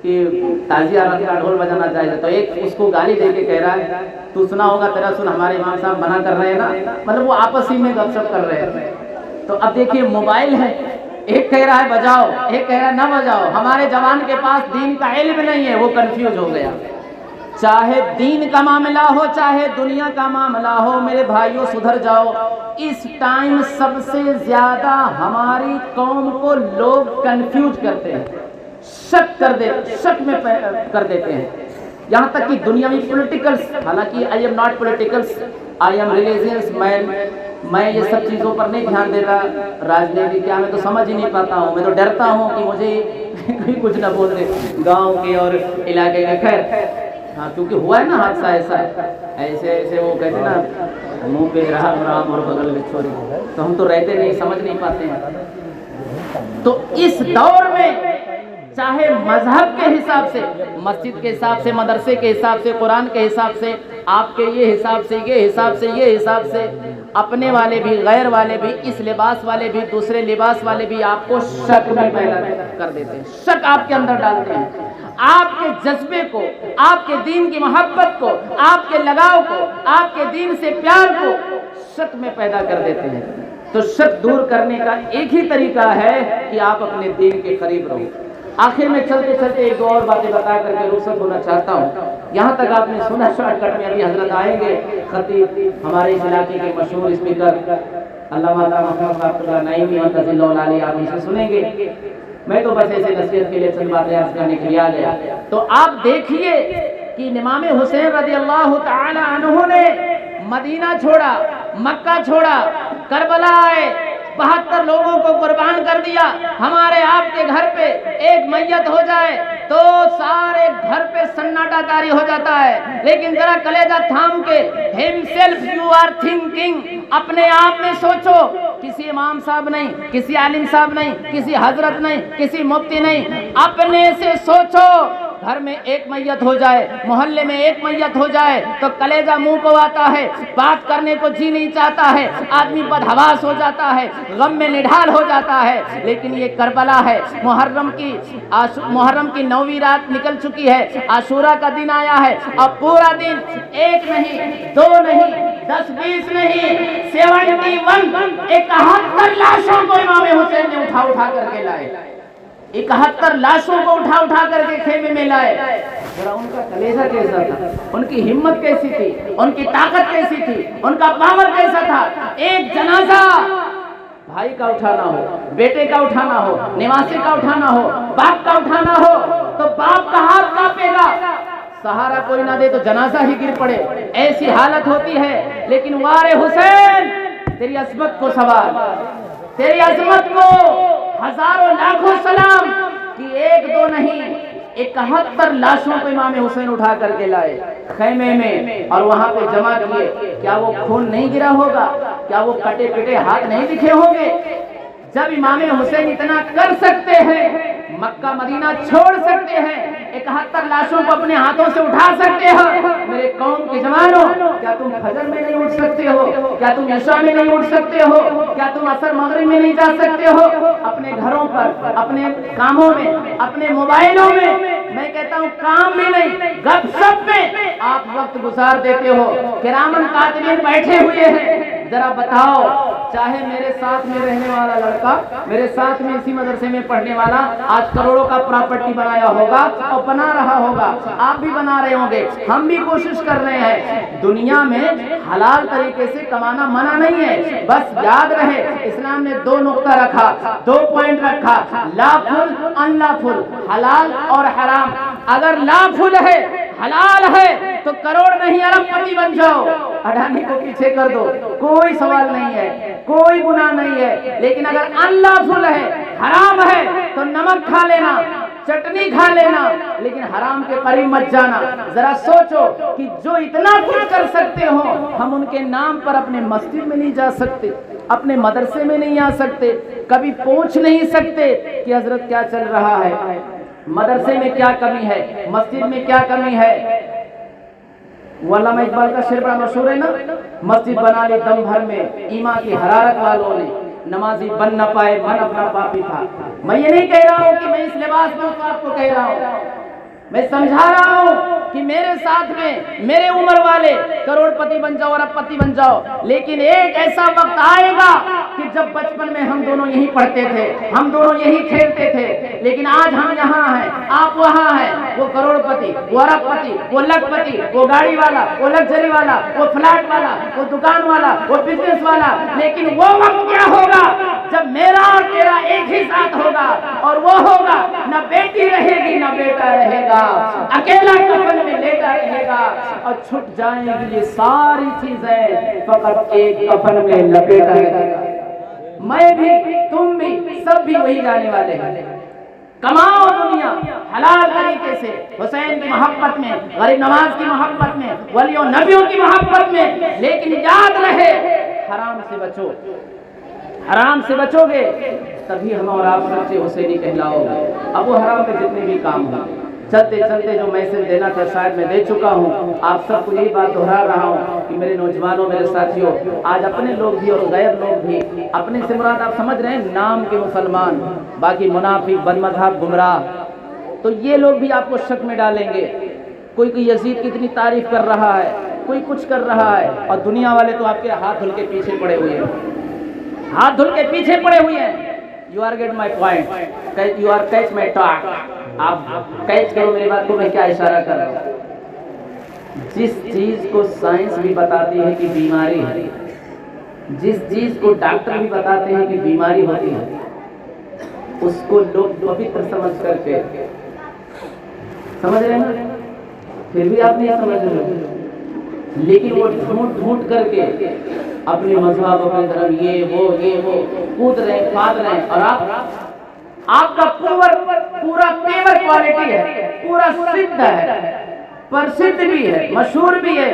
कि ताजिया रात का ढोल बजाना चाहिए, तो एक उसको गाली दे के कह रहा है तू सुना होगा, तेरा सुन, हमारे इमाम साहब मना कर रहे हैं ना, मतलब वो आपस ही में गपशप कर रहे हैं। तो अब देखिए मोबाइल है, एक कह रहा है बजाओ, एक कह रहा है ना बजाओ। हमारे जवान के पास दीन का इल्म नहीं है, वो कंफ्यूज हो गया। चाहे दीन का मामला हो, चाहे दुनिया का मामला हो, मेरे भाइयों सुधर जाओ। इस टाइम सबसे ज्यादा हमारी कौम को लोग कंफ्यूज करते हैं, शक में कर देते हैं। यहाँ तक कि दुनियावी पॉलिटिकल्स, हालांकि I am not politicals, I am religious man, मैं ये सब चीज़ों पर नहीं ध्यान देता। राजनीति क्या, मैं तो समझ ही नहीं पाता हूँ, मैं तो डरता हूँ कि मुझे कुछ ना बोल दे गाँव के और इलाके के। खैर हाँ, क्योंकि हुआ है ना हादसा ऐसे वो कहते ना मुंह पे राम राम और बगल में छोरी, तो हम तो रहते नहीं, समझ नहीं पाते हैं। तो इस दौर में चाहे मजहब के हिसाब से, मस्जिद के हिसाब से, मदरसे के हिसाब से, कुरान के हिसाब से, आपके ये हिसाब से, ये हिसाब से, ये हिसाब से, अपने वाले भी, गैर वाले भी, इस लिबास वाले भी, दूसरे लिबास वाले भी आपको शक में पैदा कर देते हैं, शक आपके अंदर डालते हैं। आपके जज्बे को, आपके दीन की मोहब्बत को, आपके लगाव को, आपके दीन से प्यार को शक में पैदा कर देते हैं। तो शक दूर करने का एक ही तरीका है कि आप अपने दीन के करीब रहो। आखिर में चलते चलते एक दो और बातें बता करके रुखसत होना चाहता हूँ। यहाँ तक आपने सुना, शॉर्टकट में अभी हजरत आएंगे, खतीब हमारे इस इलाके के मशहूर स्पीकर अल्लामा नईमी आप इसे सुनेंगे। मैं तो बस ऐसे नसीहत के लिए चंद बातें आज करने के लिए आ गया। तो आप देखिए कि इमाम हुसैन रज़ियल्लाहु ताला अन्हु ने मदीना छोड़ा, मक्का छोड़ा, करबला आए, 72 लोगों को कुर्बान कर दिया। हमारे आपके घर पे एक मैयत हो जाए तो सारे घर पे सन्नाटा तारी हो जाता है। लेकिन जरा कलेजा थाम के हिमसेल्फ यू आर थिंकिंग, अपने आप में सोचो, किसी इमाम साहब नहीं, किसी आलिम साहब नहीं, किसी हजरत नहीं, किसी मुफ्ती नहीं, अपने से सोचो। घर में एक मैयत हो जाए, मोहल्ले में एक मैयत हो जाए तो कलेजा मुंह को आता है, बात करने को जी नहीं चाहता है, आदमी बदहवास हो जाता है, गम में निढाल हो जाता है। लेकिन ये करबला है, मुहर्रम की 9वीं रात निकल चुकी है, आशूरा का दिन आया है। अब पूरा दिन एक नहीं, 2 नहीं, 10-20 नहीं, 71 लाशों को इमाम हुसैन ने उठा करके लाए। 71 लाशों को उठा करके खेमे में लाए। जरा उनका कलेजा कैसा था, उनकी हिम्मत कैसी थी, उनकी ताकत कैसी थी, उनका पावर कैसा था। एक जनाजा भाई का उठाना हो, बेटे का उठाना हो, निवासी का उठाना हो, बाप का उठाना हो तो बाप का हाथ कांपेगा। सहारा कोई ना दे तो जनाजा ही गिर पड़े, ऐसी हालत होती है। लेकिन वारे हुसैन, तेरी अजमत को सवाल, तेरी अजमत को हजारों लाखों सलाम कि 1-2 नहीं, 71 लाशों को इमाम हुसैन उठा करके लाए खैमे में और वहां पे जमा किए। क्या वो खून नहीं गिरा होगा? क्या वो कटे पिटे हाथ नहीं दिखे होंगे? जब इमाम हुसैन इतना कर सकते हैं, मक्का मदीना छोड़ सकते हैं, 71 लाशों को अपने हाथों से उठा सकते हो, मेरे कौम के जवानों, क्या तुम फजर में नहीं उठ सकते हो? क्या तुम इशा में नहीं उठ सकते हो? क्या तुम असर मगरिब में नहीं जा सकते हो? अपने घरों पर, अपने कामों में, अपने मोबाइलों में, मैं कहता हूँ काम भी नहीं, गपशप में आप वक्त गुजार देते हो। किरामन कातिबीन बैठे हुए हैं। जरा बताओ, चाहे मेरे साथ में रहने वाला लड़का, मेरे साथ में इसी मदरसे में पढ़ने वाला आज करोड़ों का प्रॉपर्टी बनाया होगा और बना रहा होगा, आप भी बना रहे होंगे, हम भी कोशिश कर रहे हैं। दुनिया में हलाल तरीके से कमाना मना नहीं है, बस याद रहे इस्लाम ने 2 नुक्ता रखा, 2 पॉइंट रखा, लाफुल अनलाफुल, हलाल और हराम। अगर लाफुल है, हलाल है तो करोड़ नहीं अरबपति बन जाओ, अडानी को पीछे कर दो, कोई सवाल नहीं है, कोई गुनाह नहीं है। लेकिन अगर अनलाफुल है, हराम है तो नमक खा लेना, चटनी खा लेना, लेकिन हराम के करीब मत जाना। जरा सोचो कि जो इतना कुछ कर सकते हो, हम उनके नाम पर अपने मस्जिद में नहीं जा सकते, अपने मदरसे में नहीं आ सकते, कभी पूछ नहीं सकते कि हजरत क्या चल रहा है, मदरसे में क्या कमी है, मस्जिद में क्या कमी है। अल्लामा इकबाल का शेर बड़ा मशहूर है ना, मस्जिद बना ली दम भर में ईमान की हरारत वालों ने, नमाजी बन न पाए मन अपना पापी था। मैं ये नहीं कह रहा हूँ कि मैं इस लिबास में तो आपको कह रहा हूँ, मैं समझा रहा हूँ कि मेरे साथ में मेरे उम्र वाले करोड़पति बन जाओ, अरबपति बन जाओ। लेकिन एक ऐसा वक्त आएगा कि जब बचपन में हम दोनों यही पढ़ते थे, हम दोनों यही खेलते थे, लेकिन आज हम यहाँ हैं, आप वहाँ हैं। वो करोड़पति, वो अरबपति, वो लखपति, वो गाड़ी वाला, वो लग्जरी वाला, वो फ्लैट वाला, वो दुकान वाला, वो बिजनेस वाला। लेकिन वो वक्त क्या होगा जब मेरा और तेरा एक ही साथ होगा, और वो होगा न बेटी रहेगी न बेटा रहेगा, अकेला कफन में लेटा रहेगा और छूट जाएंगी ये सारी चीजें, फकत एक कफन में लपेटा रहेगा। मैं भी, तुम भी, सब भी वही जाने वाले हैं। कमाओ दुनिया हलाल तरीके से, हुसैन की मोहब्बत में, गरीब नवाज की मोहब्बत में, वलियों नबियों की मोहब्बत में। लेकिन याद रहे हराम से बचो, हराम से बचोगे तभी हम और आप सच्चे हुसैनी कहलाओगे। अब वो हराम के जितने भी काम हो, चलते चलते जो मैसेज देना था शायद मैं दे चुका हूँ। आप सबको यही बात दोहरा रहा हूँ कि मेरे नौजवानों, मेरे साथियों, आज अपने लोग भी और गैर लोग भी, अपने से मुराद आप समझ रहे हैं नाम के मुसलमान, बाकी मुनाफिक, बदमज़हब, गुमराह, तो ये लोग भी आपको शक में डालेंगे। कोई यजीद की इतनी तारीफ कर रहा है, कोई कुछ कर रहा है, और दुनिया वाले तो आपके हाथ धुल के पीछे पड़े हुए हैं, हाथ धुल के पीछे पड़े हुए हैं। You are get my point, you are catch my talk, आप कैच करो मेरी बात को, मैं क्या इशारा कर रहा हूँ। जिस चीज को साइंस भी बताती है कि बीमारी है, जिस चीज को डॉक्टर भी बताते हैं कि बीमारी होती है, उसको लोग पवित्र समझ करके, समझ रहे हैं, फिर भी आप नहीं समझ रहे। लेकिन वो ढूंढ ढूंढ करके अपने मजहब, अपने धर्म, ये वो कूद रहे, फाद रहे, और आपका पूरा पेवर क्वालिटी है, पूरा सिद्ध है, प्रसिद्ध भी है, मशहूर भी है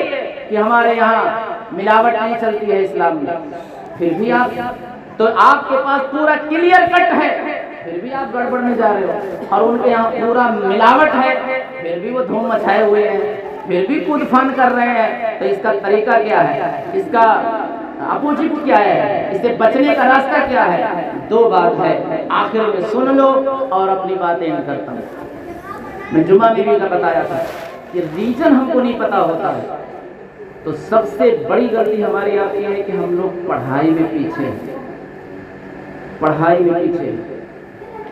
कि हमारे यहाँ मिलावट नहीं चलती है इस्लाम में। फिर भी आप, तो आपके पास पूरा क्लियर कट है, फिर भी आप गड़बड़ में जा रहे हो। और उनके यहाँ पूरा मिलावट है, फिर भी वो धूम मचाए हुए हैं, फिर भी कूद फान कर रहे हैं। तो इसका तरीका क्या है, इसका अपोजिट क्या है, इससे बचने का रास्ता क्या है? दो बात है, आखिर में सुन लो और अपनी बातें इन करता हूँ। मैं जुमा में भी का बताया था कि रीजन हमको नहीं पता होता है तो सबसे बड़ी गलती हमारी आती है कि हम लोग पढ़ाई में पीछे हैं, पढ़ाई में पीछे।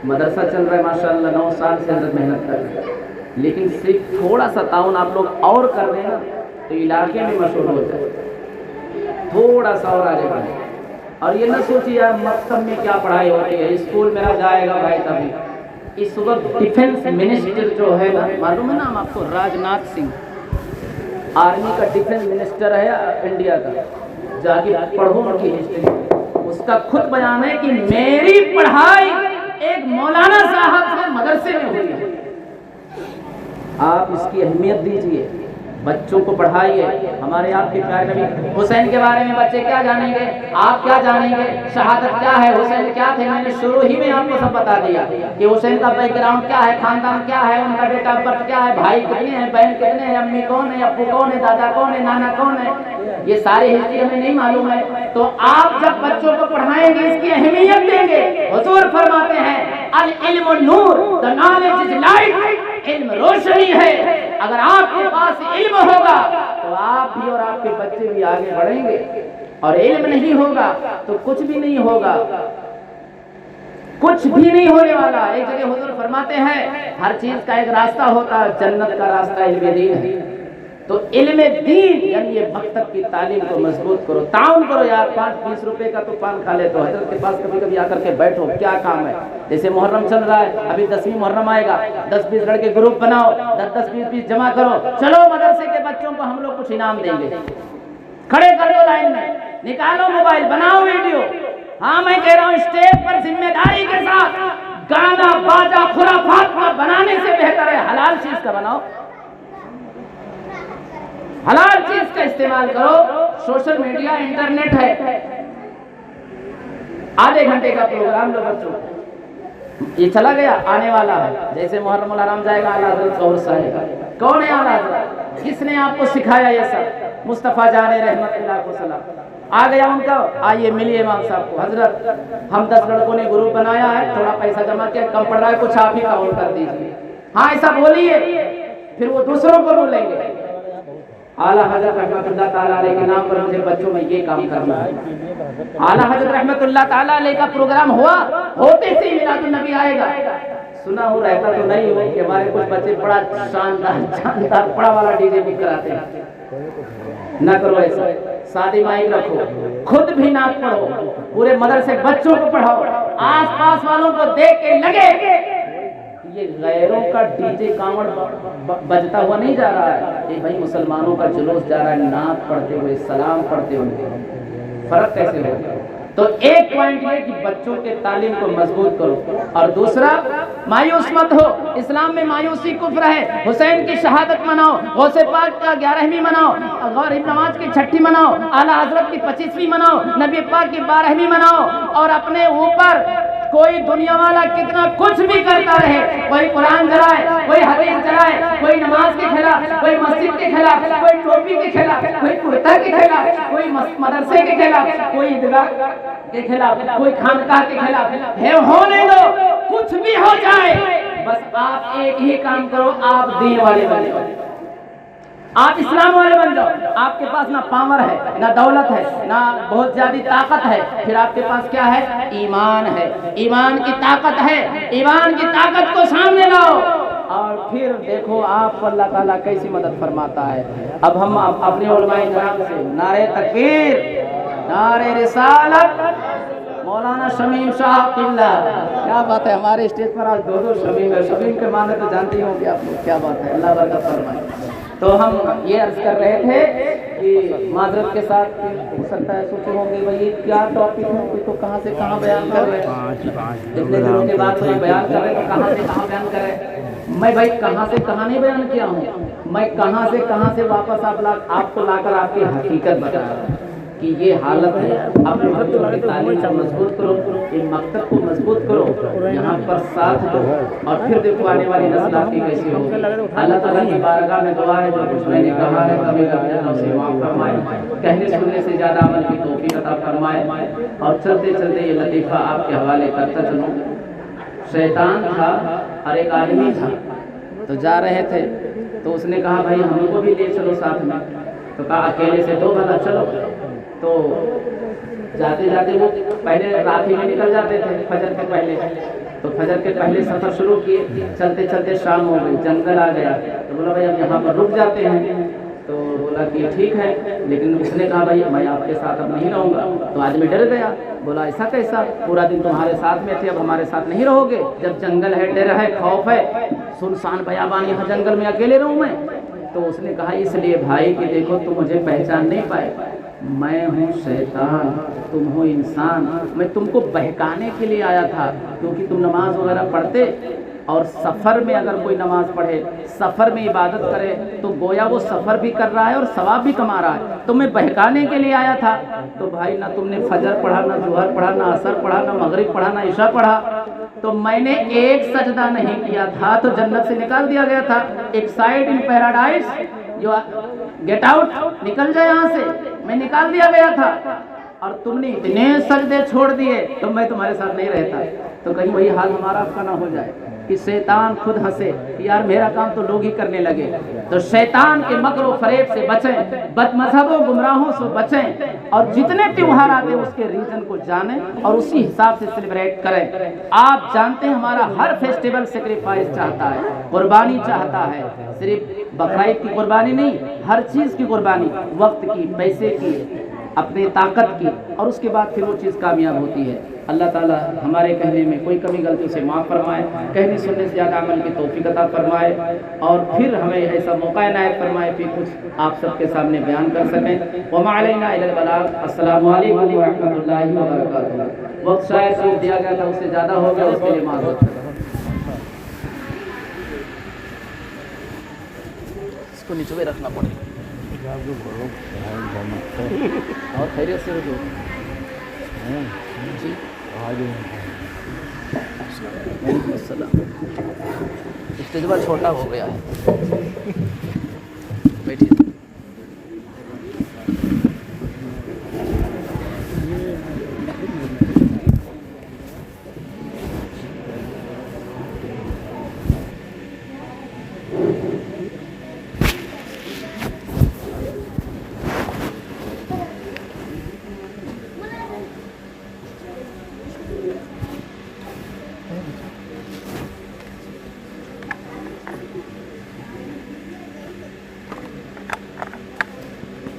मदरसा चल रहा है माशाल्लाह, 9 साल से अंदर मेहनत कर रहे हैं, लेकिन सिर्फ थोड़ा सा ताउन आप लोग और कर रहे हैं ना तो इलाके में मशहूर हो जाए, थोड़ा सा और आगे बढ़े। और ये ना सोचिए यार मकसद में क्या पढ़ाई होती है, स्कूल मेरा जाएगा भाई तभी। इस वक्त डिफेंस मिनिस्टर जो है ना, मालूम है ना हम आपको, राजनाथ सिंह आर्मी का डिफेंस मिनिस्टर है इंडिया का, जाके पढ़ो उनकी हिस्ट्री। उसका खुद बयान है कि मेरी पढ़ाई एक मौलाना साहब से मदरसे में हुई है। आप इसकी अहमियत दीजिए, बच्चों को पढ़ाइए। हमारे आपके प्यारे नबी हुसैन के बारे में बच्चे क्या जानेंगे, आप क्या जानेंगे, शहादत क्या है, हुसैन क्या थे। मैंने शुरू ही में आपको सब बता दिया कि हुसैन का बैकग्राउंड क्या है, खानदान क्या है, उनका डेट ऑफ बर्थ क्या है, भाई कितने हैं, बहन कितने हैं, अम्मी कौन है, अब्बू कौन है, दादा कौन है, नाना कौन है, ये सारी हिस्ट्री हमें नहीं मालूम है। तो आप जब बच्चों को पढ़ाएंगे इसकी अहमियत देंगे। हुजूर फरमाते हैं अल इल्म नूर, द नॉलेज इज लाइट, इल्म रोशनी है। अगर आपके पास इल्म होगा तो आप भी और आपके बच्चे भी आगे बढ़ेंगे, और इल्म नहीं होगा तो कुछ भी नहीं होगा, कुछ भी नहीं होने वाला। एक जगह हुजूर फरमाते हैं हर चीज का एक रास्ता होता है, जन्नत का रास्ता इल्म दीन है। तो इल्म दीन यानी ये मकतब की तालीम को मजबूत करो, ताउन करो यार। 5-20 रुपए का तो पान खा ले तो हजरत के पास कभी कभी आकर के बैठो, क्या काम है। जैसे मुहर्रम चल रहा है, अभी 10वीं मुहर्रम आएगा, 10-20 लड़के ग्रुप बनाओ, 10-10, 20-20 जमा करो, चलो मदरसे के बच्चों को हम लोग कुछ इनाम देंगे, खड़े कर दो लाइन में, निकालो मोबाइल, बनाओ वीडियो। हाँ मैं कह रहा हूँ स्टेज पर जिम्मेदारी के साथ गाना बाजा खुराफात का बनाने से बेहतर है हलाल चीज का बनाओ, हलाल चीज का इस्तेमाल करो। सोशल मीडिया इंटरनेट है, आधे घंटे का प्रोग्राम लो बच्चों, ये चला गया आने वाला है। जैसे मुहर्रम उल हराम जाएगा, आला हज़रत ज़ौहर साहिब कौन है आला हज़रत, किसने आपको सिखाया ये सब? मुस्तफ़ा जाने रहमतुल्लाह को सलाम आ गया उनका, आइए मिलिए इमाम साहब को। हजरत हम 10 लड़कों ने ग्रुप बनाया है, थोड़ा पैसा जमा किया, कम पड़ रहा है, कुछ आप ही काउंट कर दीजिए। हाँ ऐसा बोलिए, फिर वो दूसरों को बोलेंगे। आला हज़रत रहमतुल्लाह ताला अलैह के नाम पर मुझे बच्चों में ये काम करना है। आला हज़रत रहमतुल्लाह ताला अलैह का प्रोग्राम हुआ, होते से ही मिलादुन नबी आएगा। सुना हो रहता तो नहीं हो कि हमारे कुछ बच्चे बड़ा शानदार बड़ा वाला डीजे बुक कराते हैं। ना करो ऐसा, शादी माइक रखो, खुद भी नाच पढ़ो, पूरे मदरसे बच्चों को पढ़ाओ, आस पास वालों को देख के लगे ये गैरों का डीजे कांवड़ बजता हुआ नहीं जा रहा है, ये भाई मुसलमानों का जुलूस जा रहा है, नात पढ़ते हुए, सलाम पढ़ते हुए। फर्क कैसे हो? तो एक पॉइंट ये कि बच्चों के तालीम को मजबूत करो, और दूसरा मायूस मत हो। इस्लाम में मायूसी कुफ्र है। हुसैन की शहादत मनाओ, गौसे पाक का 11वीं मनाओ, गौरीब नवाज की 6ठी मनाओ, आला हजरत की 25वीं मनाओ, नबी पाक की 12वीं मनाओ। और अपने ऊपर कोई दुनिया वाला कितना कुछ भी करता रहे, कोई कुरान जलाए, कोई हदीस जलाए, कोई नमाज के खिलाफ, कोई मस्जिद के खिलाफ, कोई टोपी के खिलाफ, कोई कुर्ता के खिलाफ, कोई मदरसे के खिलाफ, कोई ईदगाह के खिलाफ, कोई खानकाह के खिलाफ है, होने दो, कुछ भी हो जाए, बस आप एक ही काम करो, आप दीन वाले बन जाओ, आप इस्लाम वाले बन जाओ। आपके पास ना पावर है, ना दौलत है, ना बहुत ज्यादा ताकत है, फिर आपके पास क्या है? ईमान है, ईमान की ताकत है। ईमान की ताकत को सामने लाओ और फिर देखो आपको अल्लाह ताला कैसी मदद फरमाता है। अब हम अपने उलमाए किराम से नारे तकबीर, नारे रिसालत, मौलाना शमीम शाह किल्ला, क्या बात है, हमारे स्टेज पर आज 2-2 शमीम है। शमीम के माने तो जानते ही होंगे आप लोग, क्या बात है, अल्लाह बरकत फरमाए। तो हम ये अर्ज कर रहे थे कि माजरत के साथ हो सकता है सोचे होंगे भाई ये क्या टॉपिक है, कोई तो कहाँ से कहाँ बयान कर रहे हैं, इतने दिनों के बाद कोई बयान कर रहे हैं तो कहाँ से कहाँ बयान कर रहे हैं। मैं भाई कहाँ से कहाँ नहीं बयान किया हूँ, मैं कहाँ से वापस आपको लाकर आपकी हकीकत बता रहा हूँ कि ये हालत है। आप लोगों की तालीम को मजबूत करो, इन मकसद को मजबूत करो, यहाँ पर साथ दो और फिर देखो आने वाली नस्ल आपकी कैसी होगी। अल्लाह ताला की बारगाह में दुआ है जो कुछ मैंने कहा है कभी कभी हमसे माफ फरमाए, कहने सुनने से ज़्यादा अमल की तौफीक अता फरमाए। और चलते चलते ये लतीफ़ा आपके हवाले करता चलूँ। शैतान था और एक आदमी था, तो जा रहे थे तो उसने कहा भाई हमको भी ले चलो साथ में, तो कहा अकेले से दो भला चलो। तो जाते जाते वो पहले रात ही में निकल जाते थे फजर के पहले, तो फजर के पहले सफ़र शुरू किए, चलते चलते शाम हो गई, जंगल आ गया, तो बोला भाई अब यहाँ पर रुक जाते हैं। तो बोला कि ठीक है, लेकिन उसने कहा भाई मैं आपके साथ अब नहीं रहूँगा। तो आदमी डर गया, बोला ऐसा कैसा, पूरा दिन तुम्हारे साथ में थे अब हमारे साथ नहीं रहोगे, जब जंगल है, डर है, खौफ है, सुनसान बयाबान, यहाँ जंगल में अकेले रहूँ मैं। तो उसने कहा इसलिए भाई कि देखो तुम मुझे पहचान नहीं पाए, मैं हूँ शैतान, तुम हो इंसान। मैं तुमको बहकाने के लिए आया था, क्योंकि तुम नमाज वगैरह पढ़ते और सफ़र में अगर कोई नमाज पढ़े, सफ़र में इबादत करे तो गोया वो सफ़र भी कर रहा है और सवाब भी कमा रहा है, तो मैं बहकाने के लिए आया था। तो भाई ना तुमने फजर पढ़ा, ना ज़ुहर पढ़ा, ना असर पढ़ा, ना मगरिब पढ़ा, ना इशा पढ़ा, तो मैंने एक सजदा नहीं किया था तो जन्नत से निकाल दिया गया था। एक साइड इन पैराडाइज, जो गेट आउट, निकल जाए यहाँ से, मैं निकाल दिया गया था और तुमने इतने सजदे छोड़ दिए तो मैं तुम्हारे साथ नहीं रहता। तो कहीं वही हाल हमारा आपका ना हो जाए कि शैतान खुद हंसे कि यार मेरा काम तो लोग ही करने लगे। तो शैतान के मकर व फरेब से बचें, बदमज़हबों गुमराहों से बचें और जितने त्योहार आते उसके रीजन को जानें और उसी हिसाब से सेलिब्रेट करें। आप जानते हैं हमारा हर फेस्टिवल सेक्रीफाइस चाहता है, कुर्बानी चाहता है, सिर्फ बकरा ईद की कुर्बानी नहीं, हर चीज़ की कुर्बानी, वक्त की, पैसे की, अपने ताकत की, और उसके बाद फिर वो चीज़ कामयाब होती है। अल्लाह ताला हमारे कहने में कोई कमी गलती से माफ़ फरमाए, कहने सुनने से ज़्यादा अमल की तौफीक अता फरमाए और फिर हमें ऐसा मौका इनायत फरमाए कि कुछ आप सबके सामने बयान कर सकें। वमा अलैना इल्लल बलाग। अस्सलामु अलैकुम व रहमतुल्लाहि व बरकातुहू। वक्त शायद जो दिया गया था उससे ज़्यादा हो गया, उसके लिए माफ़। इसको नीचे में रखना पड़ेगा और खैरियत से हो जो जी। इस्तेजवा छोटा हो गया है, बैठिए।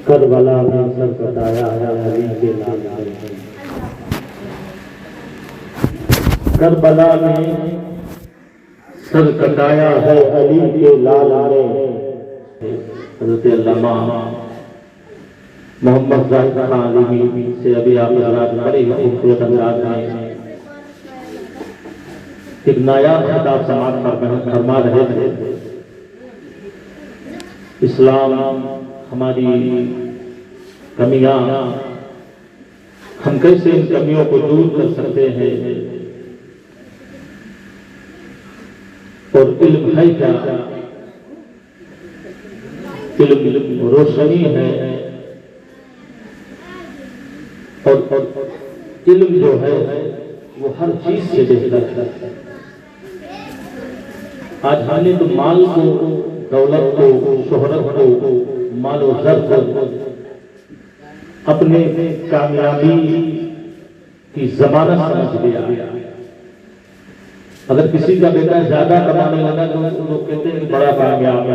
करबला में सर कटाया है अली के लाल ने, करबला में सर कटाया है अली के लाल ने। हज़रत अल्लामा मोहम्मद ज़ाहिद खान अली से अभी आप हज़रात बड़े ही खूबसूरत अंदाज में एक नया खिताब समाप्त फरमा रहे थे। इस्लाम हमारी कमियां, हम कैसे इन कमियों को दूर कर सकते हैं, और इल्म है क्या, इल्म रोशनी है, और इल्म जो है वो हर चीज से बेहतर है। आज हमने तो माल को, दौलत को, शोहरत को, मालो ज़र को अपने कामयाबी की ज़मानत समझ लिया। अगर किसी का बेटा ज्यादा कमाने लगा तो लोग कहते हैं कि बड़ा कामयाब है,